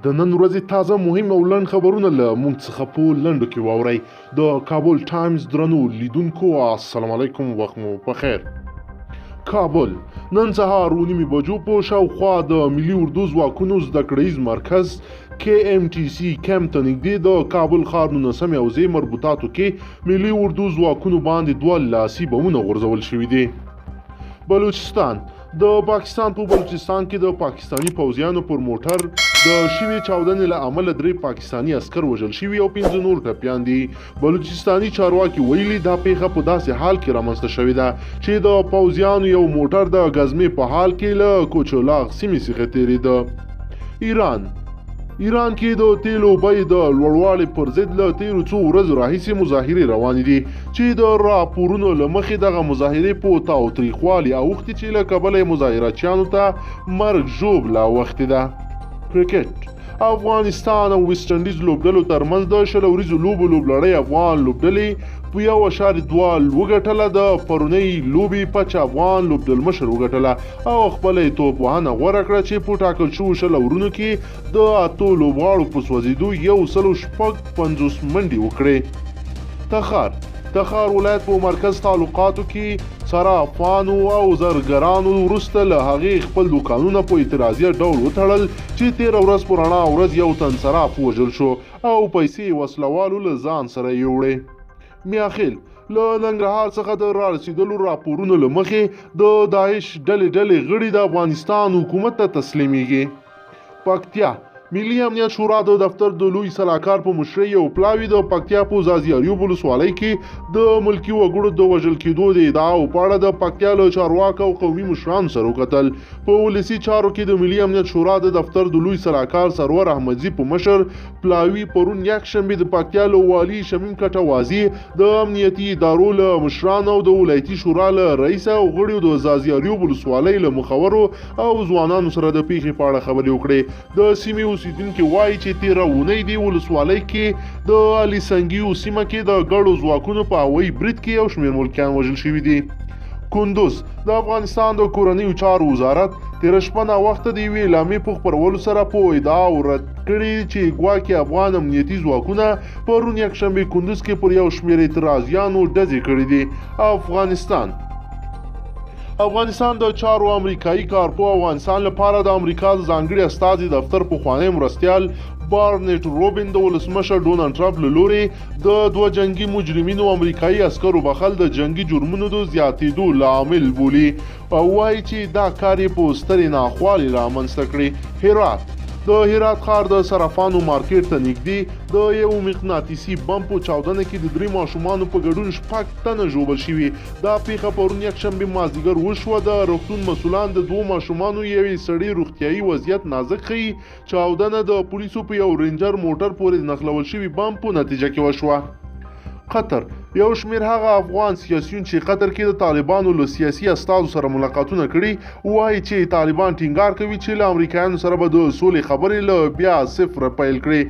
د نن ورځې تازه مهم او لنډ خبرونه له موږ څخه په لنډو کې واورئ. د کابل ټایمز درنو لیدونکو السلام علیکم، وخت مو پخیر. کابل نن سهار 9 بجو په شاوخوا د ملي اردو ځواکونو زده کړیز مرکز KMTC کیمپ ته نږدې د کابل ښار 19 حوزې مربوطاتو کې ملي اردو ځواکونو باندې 2 لاسي بمونه غورځول شوي دي. بلوچستان د پاکستان په بلوچستان کې د پاکستانی پوځیانو پر موټر د شوي چاودنې له امله 3 پاکستانی عسکر وژل شوي او 5 نور ټپیان دي. بلوچستاني چارواکي ویلي دا پیښه په داسې حال کې رامنځته شوې ده چې د پوځیانو یو موټر د غزمې په حال کې له کوچولاغ سیمې څخه تېرېده. ایران کې د تیلو بیې د لوړوالي پر ضد له تیرو څو ورځو راهیسې مظاهرې روانې دي چې د راپورونو له مخې دغه مظاهرې په تاوتریخوالي اوښتې چې له کبله مظاهراتچیانو ته مرګ ژوبله اوښتې ده. کرکټ افغانستان او ویسټ انډیز لوبډلو ترمنځ د شل ورځو لوبو لوبلړۍ افغان لوبډلې په 1.2 وګټله. د پرونۍ لوبې پچ افغان لوبډلمشر وګټله او خپله یې توپ وهنه غوره کړه چې په ټاکل شوو 10 اورونو کې د 8 لوبغاړو په سوځېدو 156 منډې وکړې. تخار ولایت په مرکز تعلقاتو کې صرافانو او زرګرانو وروسته له هغې خپل دوکانونه په اعتراضي ډول وتړل چې 13 ورځ په رڼا ورځ یو تن صراف وژل شو او پیسې وسلوالو له ځان سره یوړې. میاخیل له ننګرهار څخه د رارسېدلو راپورونو له مخې د داعش ډلې غړي د افغانستان حکومت ته تسلیمیږي. پکتیا ملي امنیت شورا د دفتر د لوی سلاکار په مشرۍ یو پلاوي د پکتیا په زازیاریو ولسوالۍ کې د ملکي وګړو د وژل کېدو د ادعاو په اړه د پکتیا له چارواکو او قومي مشرانو سره وکتل. په ولسي چارو کې د ملي امنیت شورا د دفتر د لوی سلاکار سرور احمدزي په مشر پلاوي پرون یکشنبه د پکتیا له والي شمیم کټوازي د امنیتي ادارو له مشرانو او د ولایتي شورا له رئیس او غړیو د زازیاریو ولسوالۍ له مخورو او ځوانانو سره د پیښې په اړه خبرې وکړې. د سیمې اوسیدونکي وایي چې 13 اونۍ دی ولسوالۍ کې د علي سنګیو سیمه کې د ګډو ځواکونو په هوایي برید کې یو شمېر ملکیان وژل شوي دي. کندوز د افغانستان د کورنیو چارو وزارت تېره شپه ناوخته د یوې اعلامیې په خپرولو سره په ادعاو رد کړي چې ګواکې افغان امنیتي ځواکونه پرون یکشنبې کندوز کې پر یو شمېر اعتراضیانو ډزې کړي دي. افغانستان د چارو امریکایي کارپو افغانستان لپاره د امریکا د ځانګړي استازي دفتر پخوانی مرستیال بارنټ روبین د ولسمشر ډونالډ ټرمپ له لوري د 2 جنگي مجرمینو امریکایي عسکرو بخښل د جنگي جرمونو د زیاتېدو لامل بولي او وایي چې دا کار یې په سترې ناخوالې رامنځته کړې. د هرات ښار د صرافانو مارکیټ ته نږدې د یو مقناطیسي بم په چاودنه کې د 3 ماشومانو په ګډون 6 تنه ژوبل شوي. دا پیښه پرون یکشنبې مازدیګر وشوه. د روغتون مسؤلان د 2 ماشومانو یوې سړي روغتیایي وضعیت نازک ښیي. چاودنه د پولیسو په یو رینجر موټر پورې نښلول شوي بم په نتیجه کې وشوه. قطر یو شمېر هغه افغان سیاسیون چې قطر کې د طالبانو له سیاسي استازو سره ملاقاتونه کړي وایي چې طالبان ټینګار کوي چې له امریکایانو سره به د سولې خبرې له بیا صفر پیل کړي.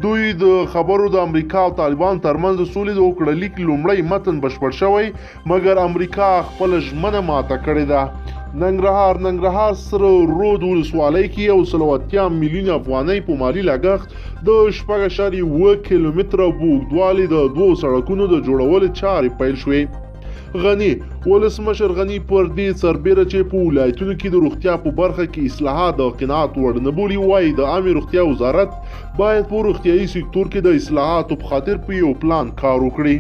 دوی د خبرو د امریکا او طالبان ترمنځ د سولې د وکړلیک لومړی متن بشپړ شوی مګر امریکا خپل ژمنه ماته کړې ده. ننګرهار سره رود ولسوالۍ کې 180 میلیون افغانۍ په مالي لګښت د 6.7 کیلومتره اوږدوالي د 2 سړکونو د جوړولو چارې پیل شوې. غني ولسمشر غني پر دې سربیره چې په ولایتونو کې د روغتیا په برخه کې اصلاحات د قناعت وړ نه بولي وایي د عامې روغتیا وزارت باید په روغتیایي سکتور کې د اصلاحاتو په خاطر په یو پلان کار وکړي.